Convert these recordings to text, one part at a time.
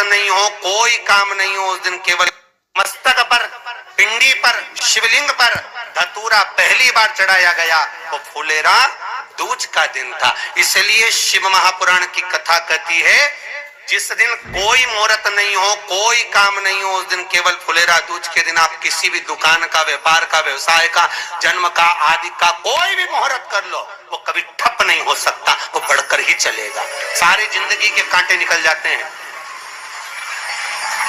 नहीं हो, कोई काम नहीं हो, उस दिन केवल मस्तक पर, पिंडी पर, शिवलिंग पर धतूरा पहली बार चढ़ाया गया, वो फुलेरा दूज का दिन था। इसलिए शिव महापुराण की कथा कहती है जिस दिन कोई मुहूर्त नहीं हो, कोई काम नहीं हो, उस दिन केवल फुलेरा दूज के दिन आप किसी भी दुकान का, व्यापार का, व्यवसाय का, जन्म का, आदि का कोई भी मुहूर्त कर लो, वो कभी ठप नहीं हो सकता, वो बढ़कर ही चलेगा। सारी जिंदगी के कांटे निकल जाते हैं,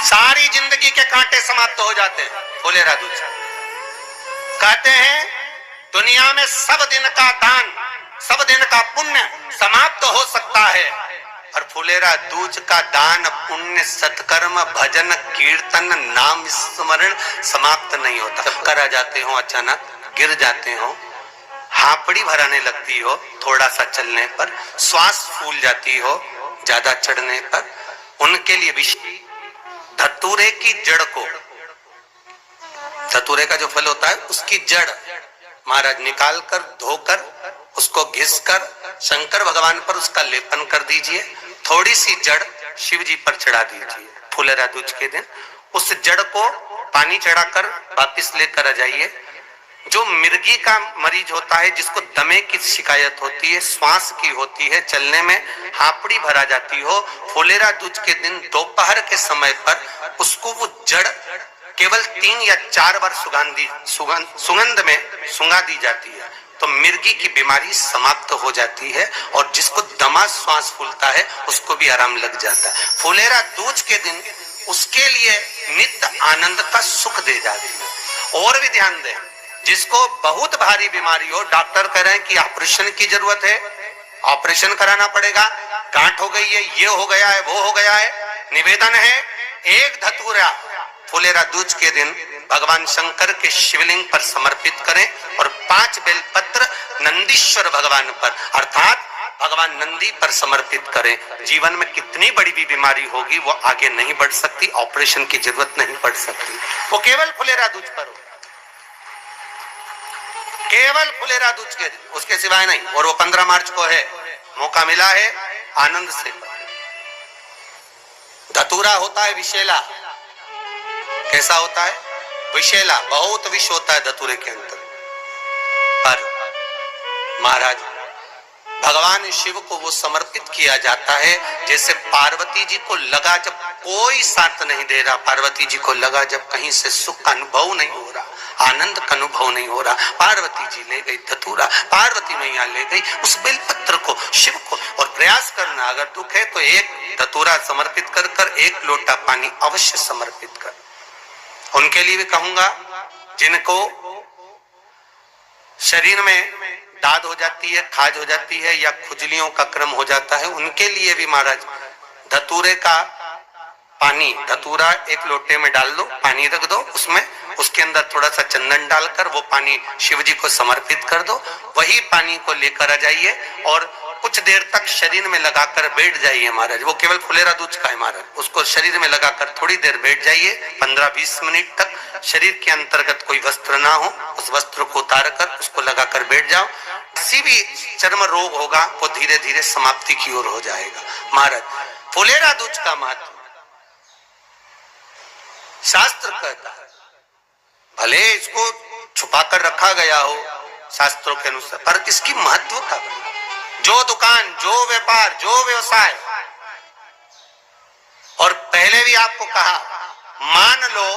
सारी जिंदगी के कांटे समाप्त हो जाते हैं फुलेरा दूज। कहते हैं दुनिया में सब दिन का दान, सब दिन का पुण्य समाप्त हो सकता है, और फुलेरा दूज का दान, पुण्य, सत्कर्म, भजन, कीर्तन, नाम स्मरण समाप्त नहीं होता। चक्कर आ जाते हो, अचानक गिर जाते हो, हापड़ी भराने लगती हो थोड़ा सा चलने पर, श्वास फूल जाती हो ज्यादा चढ़ने पर, उनके लिए विषय धतूरे की जड़ को, धतूरे का जो फल होता है उसकी जड़ महाराज निकाल कर, धोकर, उसको घिसकर शंकर भगवान पर उसका लेपन कर दीजिए, थोड़ी सी जड़ शिव जी पर चढ़ा दीजिए फुलेरा दूज के दिन। उस जड़ को पानी चढ़ाकर वापिस लेकर आ जाइए। जो मिर्गी का मरीज होता है, जिसको दमे की शिकायत होती है, श्वास की होती है, चलने में हापड़ी भरा जाती हो, फुलेरा दूज के दिन दोपहर के समय पर उसको वो जड़ केवल 3 या 4 बार सुगंध में सुंगा दी जाती है, तो मिर्गी की बीमारी समाप्त हो जाती है, और जिसको दमा श्वास फूलता है उसको भी आराम लग जाता है। फुलेरा दूज के दिन उसके लिए नित्य आनंद का सुख दे जाती है। और भी ध्यान दें, जिसको बहुत भारी बीमारी हो, डॉक्टर कह रहे हैं कि ऑपरेशन की जरूरत है, ऑपरेशन कराना पड़ेगा, गांठ हो गई है, ये हो गया है, वो हो गया है, निवेदन है एक धतूरा फुलेरा दूज के दिन भगवान शंकर के शिवलिंग पर समर्पित करें, और 5 बेलपत्र नंदीश्वर भगवान पर अर्थात भगवान नंदी पर समर्पित करें। जीवन में कितनी बड़ी भी बीमारी होगी वो आगे नहीं बढ़ सकती, ऑपरेशन की जरूरत नहीं पड़ सकती, वो केवल फुलेरा दूज पर हो, केवल फुलेरा दूज के दिन, उसके सिवाय नहीं। और वो 15 मार्च को है, मौका मिला है, आनंद से। धतूरा होता है विषैला, कैसा होता है? विषैला, बहुत विष होता है धतूरे के अंदर। पर महाराज भगवान शिव को वो समर्पित किया जाता है जैसे पार्वती जी को लगा, जब कोई साथ नहीं दे रहा, पार्वती जी को लगा जब कहीं से सुख का अनुभव नहीं हो रहा, आनंद का अनुभव नहीं हो रहा, पार्वती जी ले गई धतूरा, पार्वती मैया ले गई उस बेलपत्र को, शिव को। और प्रयास करना, अगर दुख है तो एक धतूरा समर्पित कर कर, 1 लोटा पानी अवश्य समर्पित कर। उनके लिए भी कहूंगा जिनको शरीर में दाद हो जाती है, खाज हो जाती है, या खुजलियों का क्रम हो जाता है, उनके लिए भी महाराज धतूरे का पानी, धतूरा 1 लोटे में डाल दो, पानी रख दो उसमें, उसके अंदर थोड़ा सा चंदन डालकर वो पानी शिव जी को समर्पित कर दो। वही पानी को लेकर आ जाइए और कुछ देर तक शरीर में लगाकर बैठ जाइए महाराज। वो केवल फुलेरा दूज का है महाराज, उसको शरीर में लगाकर थोड़ी देर बैठ जाइए, 15-20 मिनट तक। शरीर के अंतर्गत कोई वस्त्र ना हो, उस वस्त्र को उतार कर उसको लगाकर बैठ जाओ। किसी भी चर्म रोग होगा वो धीरे धीरे समाप्ति की ओर हो जाएगा। महाराज फुलेरा दूज का महत्व शास्त्र कहता है, भले इसको छुपा कर रखा गया हो शास्त्रों के अनुसार, पर इसकी महत्व का, जो दुकान, जो व्यापार, जो व्यवसाय, और पहले भी आपको कहा, मान लो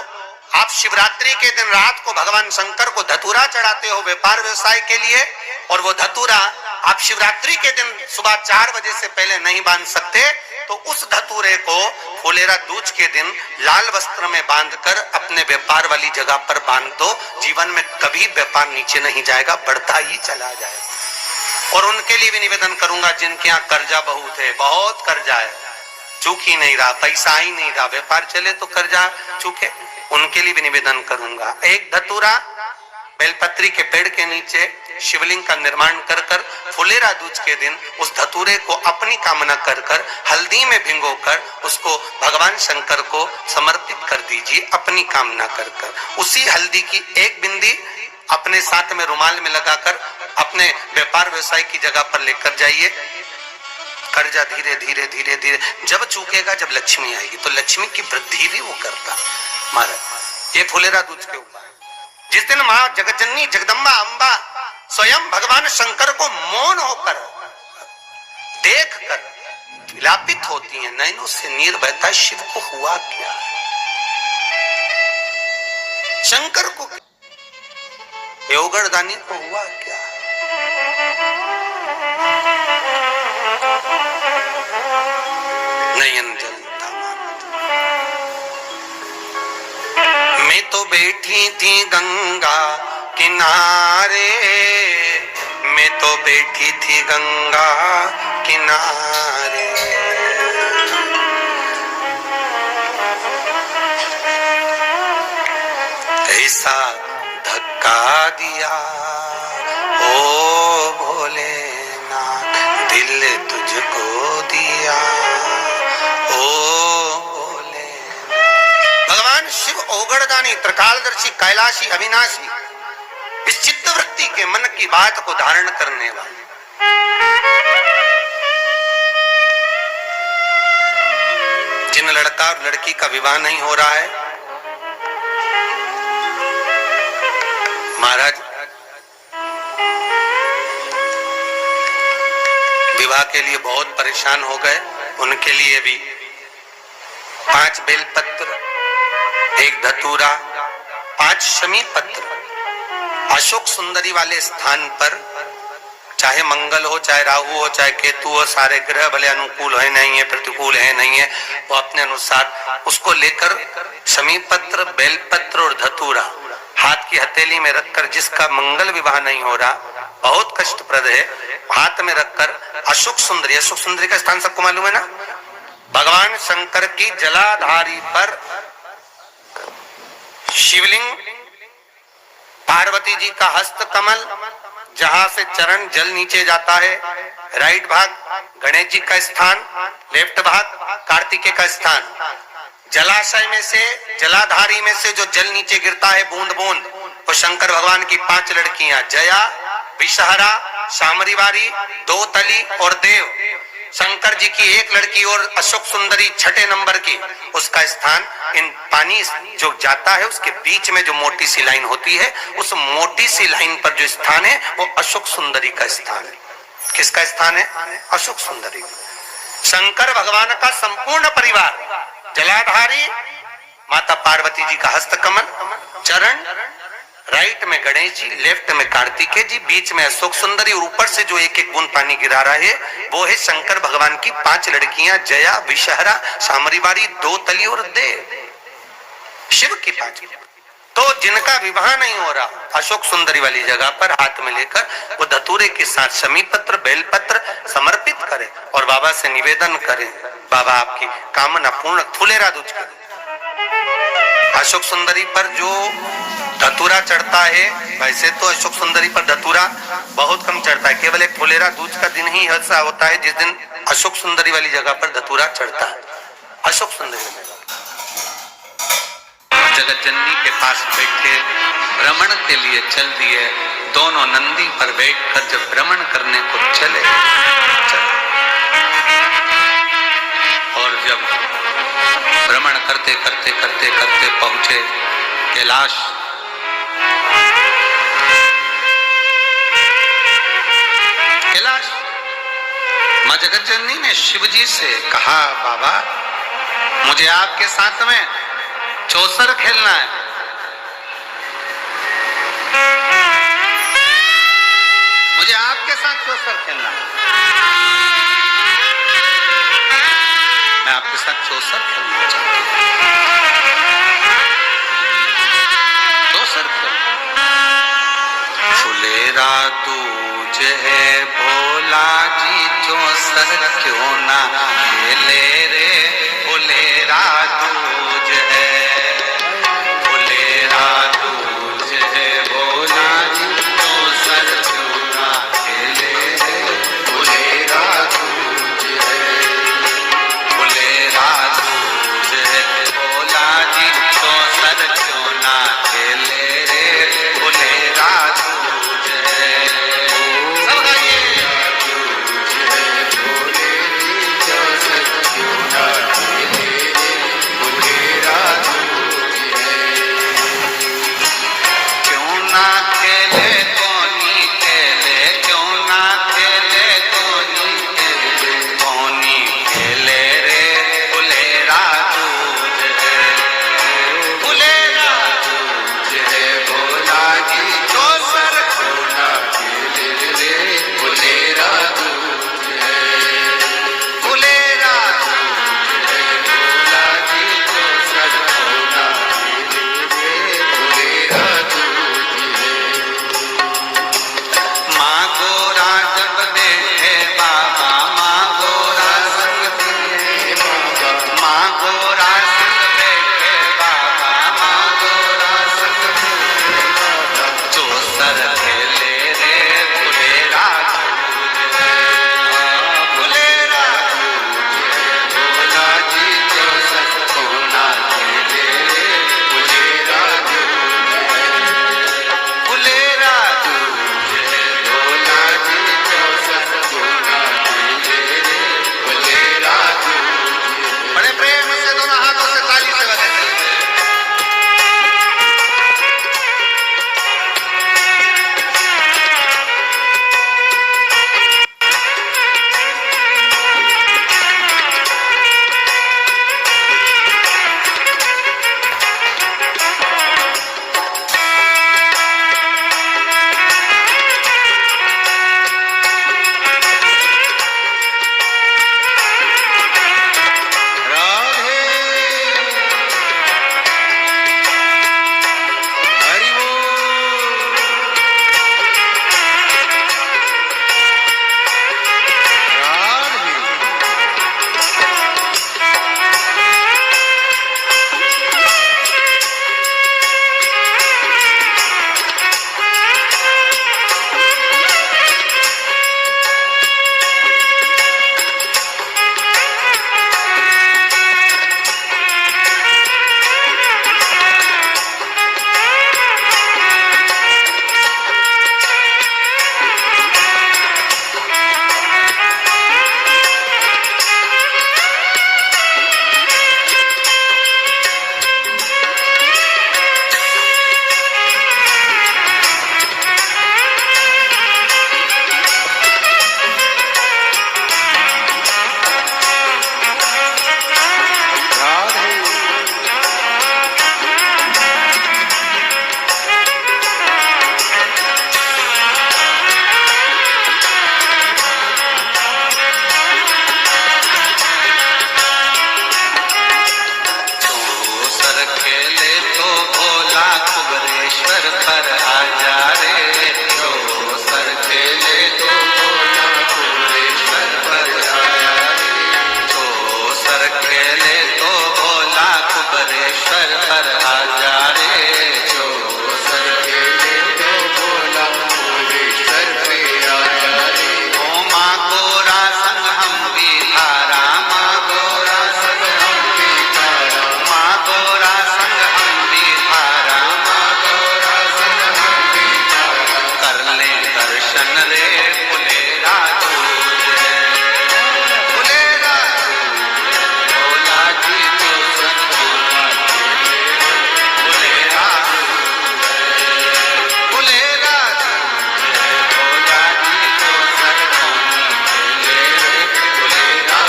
आप शिवरात्रि के दिन रात को भगवान शंकर को धतूरा चढ़ाते हो व्यापार व्यवसाय के लिए, और वो धतूरा आप शिवरात्रि के दिन सुबह 4 बजे से पहले नहीं बांध सकते, तो उस धतूरे को फुलेरा दूज के दिन लाल वस्त्र में बांधकर अपने व्यापार वाली जगह पर बांध दो। जीवन में कभी व्यापार नीचे नहीं जाएगा, बढ़ता ही चला जाएगा। और उनके लिए भी निवेदन करूंगा जिनके यहाँ कर्जा बहुत है, बहुत कर्जा है, चूक ही नहीं रहा, पैसा ही नहीं रहा, व्यापार चले तो कर्जा चूके, उनके लिए भी निवेदन करूंगा, एक धतूरा बेलपत्री के पेड़ के नीचे शिवलिंग का निर्माण कर कर फुलेरा दूज के दिन उस धतूरे को अपनी कामना कर कर हल्दी में भिगोकर उसको भगवान शंकर को समर्पित कर दीजिए अपनी कामना कर कर। उसी हल्दी की 1 बिंदी अपने साथ में रुमाल में लगाकर अपने व्यापार व्यवसाय की जगह पर लेकर जाइए। कर्जा धीरे धीरे धीरे धीरे जब चूकेगा, जब लक्ष्मी आएगी तो लक्ष्मी की वृद्धि भी वो करता। महाराज ये फुलेरा दूज के ऊपर जिस दिन माँ जगतजननी जगदम्बा अम्बा स्वयं भगवान शंकर को मौन होकर देख कर विलापित होती है, नैनों से नीर बहता है, शिव को हुआ क्या, शंकर को, योगरदानी को हुआ क्या। नयन जलता मैं तो बैठी थी गंगा किनारे, मैं तो बैठी थी गंगा किनारे, ऐसा धक्का दिया ओ भोलेनाथ, दिल तुझको दिया ओ भोले। भगवान शिव ओगड़दानी, त्रिकालदर्शी, कैलाशी, अविनाशी, इस चित्तवृत्ति के मन की बात को धारण करने वाले, जिन लड़का और लड़की का विवाह नहीं हो रहा है, महाराज विवाह के लिए बहुत परेशान हो गए, उनके लिए भी 5 बेलपत्र, 1 धतूरा, 5 शमी पत्र अशोक सुंदरी वाले स्थान पर, चाहे मंगल हो, चाहे राहु हो, चाहे केतु हो, सारे ग्रह भले अनुकूल है नहीं है, प्रतिकूल है नहीं है, वो अपने अनुसार उसको लेकर शमी पत्र, बेलपत्र और धतूरा हाथ की हथेली में रखकर, जिसका मंगल विवाह नहीं हो रहा, बहुत कष्टप्रद है, हाथ में रखकर अशोक सुंदरी, अशोक सुंदरी का स्थान सबको मालूम है ना, भगवान शंकर की जलाधारी पर शिवलिंग, पार्वती जी का हस्त कमल, जहां से चरण जल नीचे जाता है, राइट भाग गणेश जी का स्थान, लेफ्ट भाग कार्तिकेय का स्थान, जलाशय में से, जलाधारी में से जो जल नीचे गिरता है बूंद बूंद, तो शंकर भगवान की 5 लड़कियां, जया, विषहरा, शामरीवारी, दोतली और देव, शंकर जी की 1 लड़की और अशोक सुंदरी 6ठे नंबर की, उसका स्थान, इन पानी जो जाता है उसके बीच में जो मोटी सी लाइन होती है, उस मोटी सी लाइन पर जो स्थान है वो अशोक सुंदरी का स्थान है। किसका स्थान है? अशोक सुंदरी। शंकर भगवान का संपूर्ण परिवार, जलाधारी माता पार्वती जी का हस्त कमल, चरण, राइट में गणेश जी, लेफ्ट में कार्तिकेय जी, बीच में अशोक सुंदरी, और ऊपर से जो 1-1 बूंद पानी गिरा रहा है वो है शंकर भगवान की 5 लड़कियां, जया, विषहरा, शामरीवारी, दोतली और देव, शिव की 5। तो जिनका विवाह नहीं हो रहा, अशोक सुंदरी वाली जगह पर हाथ में लेकर वो धतूरे के साथ शमी पत्र, बेलपत्र समर्पित करें और बाबा से निवेदन करें, बाबा आपकी कामना पूर्ण, फुलेरा दूज करें। अशोक सुंदरी पर जो धतूरा चढ़ता है, वैसे तो अशोक सुंदरी पर धतूरा बहुत कम चढ़ता है, केवल एक फुलेरा दूज का दिन ही ऐसा होता है जिस दिन अशोक सुंदरी वाली जगह पर धतूरा चढ़ता है। अशोक सुंदरी में जगत जननी के पास बैठे भ्रमण के लिए चल दिए, दोनों नंदी पर बैठकर जब भ्रमण करने को चले, और जब भ्रमण करते करते करते करते पहुंचे कैलाश, कैलाश मां जगत जननी ने शिव जी से कहा, बाबा मुझे आपके साथ में चौसर खेलना है, मुझे आपके साथ चौसर खेलना है, मैं आपके साथ चौसर खेलना चाहती हूँ, चौसर खेलना। फुलेरा दूज है भोला जी, चौसर क्यों ना खेले रे, फुलेरा दूज है, फुलेरा दूज है भोला जी, चौसर क्यों ना खेले रे, फुलेरा दूज है, फुलेरा दूज है भोला जी, चौसर क्यों ना खेले रे, फुलेरा दूज है। सब गाइए। खेले तो भोला कुबरेश्वर पर आ जा रे, जो सर खेले तो भोला कुबरेश्वर पर आ जा रे, जो सर खेले तो भोला कुबरेश्वर पर आ जा रे, जो सर खेले तो भोला कुबरेश्वर पे आ जा रे। ओ माँ गोरा संग हम भी धारा, माँ गोरा संग हम भी धारा, माँ गोरा संग हम भी धारा, माँ गोरा संग हम भी धारा, कर ले दर्शन रे फुलेरा तुझे, फुलेरा भोला जी तो सतगुरु फुलेरा फुलेरा भोला जी तो सतगुरु फुलेरा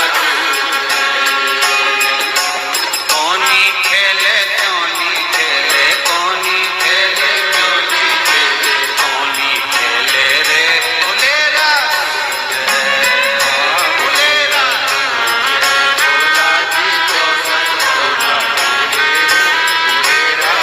कोनी खेले कोनी खेले कोनी खेले कोनी खेले कोनी खेले रे फुलेरा फुलेरा भोला जी तो सतगुरु फुलेरा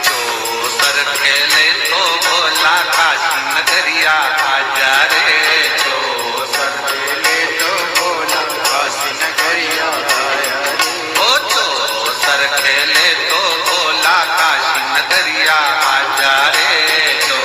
जो सर खेले तो भोला काशी नगरिया आ जा रे, जो सर खेले तो भोला काशी नगरिया आया रे, ओ जो सर खेले तो भोला काशी नगरिया आ जा रे, जो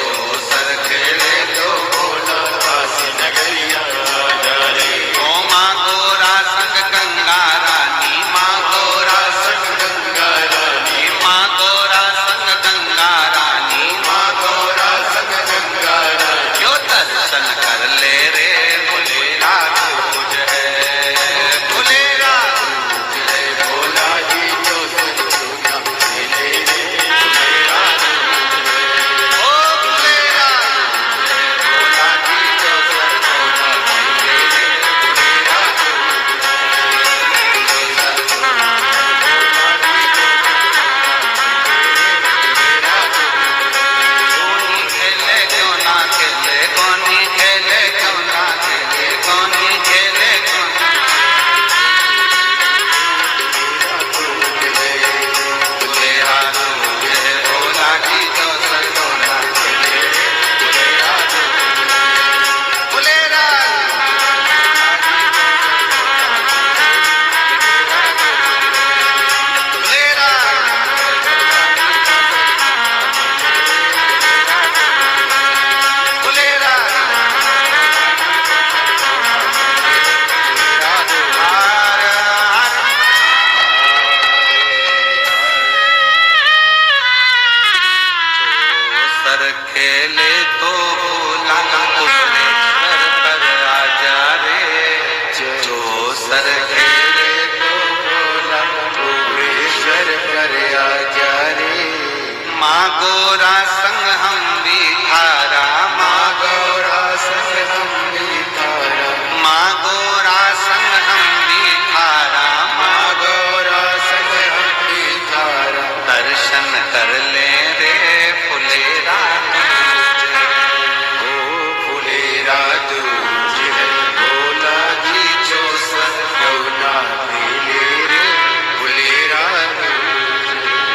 सर खेले तो भोला काशी नगरिया आ जा रे। ओ माँ गोरा संग गंगा रानी, माँ गोरा संग गंगा रानी, माँ गोरा संग गंगा रानी, माँ गोरा संग गंगा रानी, जो दर्शन कर ले रे फुलेरा तुझ है, फुलेरा तुझ है भोला जी तो सतगुरु खेले रे फुलेरा ओ फुलेरा भोला जी तो सतगुरु खेले रे फुलेरा कोनी खेले क्यों ना खेले, कोनी खेले क्यों ना खेले, कोनी खेले क्यों ना फुलेरा तुझे भोला जी तो सतगुरु खेले रे फुलेरा फुलेरा फुलेरा फुलेरा जो सर खेले तो भोला कुबरेश्वर पर आ जा रे, जो सर खेले तो भोला कुबरेश्वर पर आ जा रे। माँ गोरा संग हम भी धारा, माँ गोरा संग हम भी धारा, माँ गोरा संग हम भी धारा, माँ गोरा संग हम भी धारा, दर्शन कर ले रे फुलेरा तुझे, ओ फुलेरा तुझे भोला जी जो सतगुरु खेले रे फुलेरा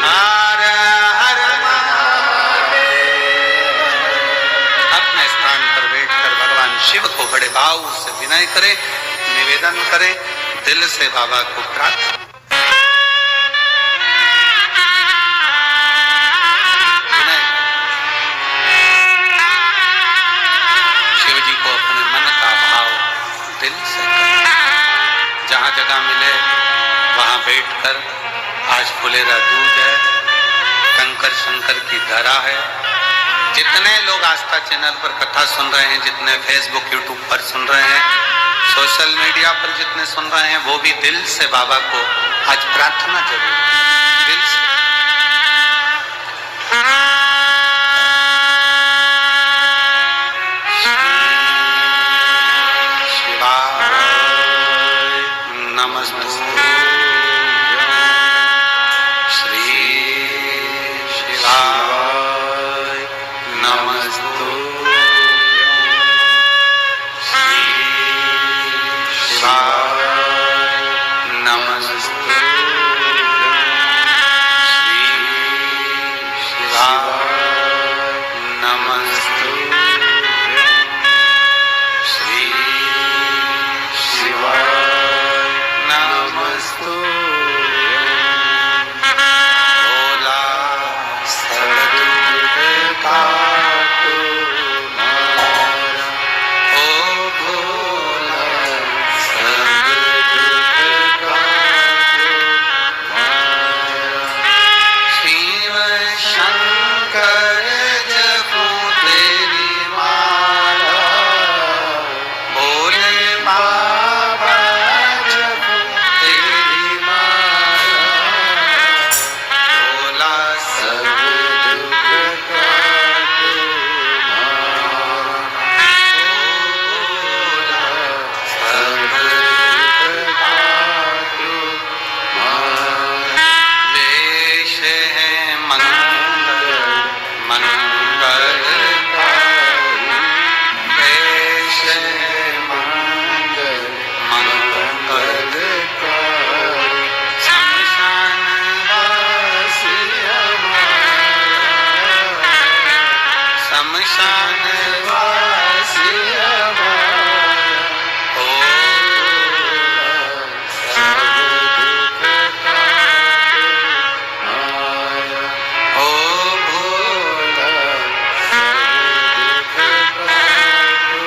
हर हर अपने स्थान पर बैठकर भगवान शिव को बड़े भाव से विनय करे। निवेदन करें, दिल से बाबा को प्रार्थना। शिव जी को अपने मन का भाव दिल से करें। जहां जगह मिले वहां बैठकर, आज फुलेरा दूध है, कंकर शंकर की धरा है। जितने लोग आस्था चैनल पर कथा सुन रहे हैं, जितने फेसबुक यूट्यूब पर सुन रहे हैं, सोशल मीडिया पर जितने सुन रहे हैं, वो भी दिल से बाबा को आज प्रार्थना जरूर दिल से। शिवाय नमस्तुभ्यं, श्री शिवाय नमस्तुभ्यं, श्री शिवाय नमस्तुभ्यं, श्री शिवाय नमस्तुभ्यं, श्री शिवाय नमस्तुभ्यं। भोला सर्वदुख काटो मारा, ओ भोला सर्वदुख काटो मारा। शिव शंकर जपो तेरी माला, भोले बाबा जपो तेरी माला। भोला सर्वदुख काटो मारा, भोला सर्वदुख काटो मारा। वेश है मंगल मंगलकारी, वेश है मंगल मंगलकारी। शमशान वासी हमारा, शमशान वासी हमारा। ओ सर्वदुख काटो मारा, ओ भोला सर्वदुख काटो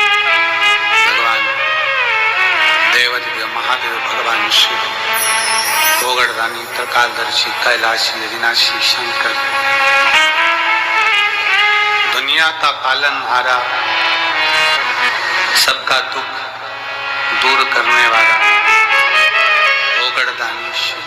भगवान देवदिव्य महादेव, भगवान शिव, गोगड़दानी, त्रिकालदर्शी, कैलाशी, अविनाशी शंकर, दुनिया का पालनहारा, सबका दुख दूर करने वाला गोगड़दानी शिव।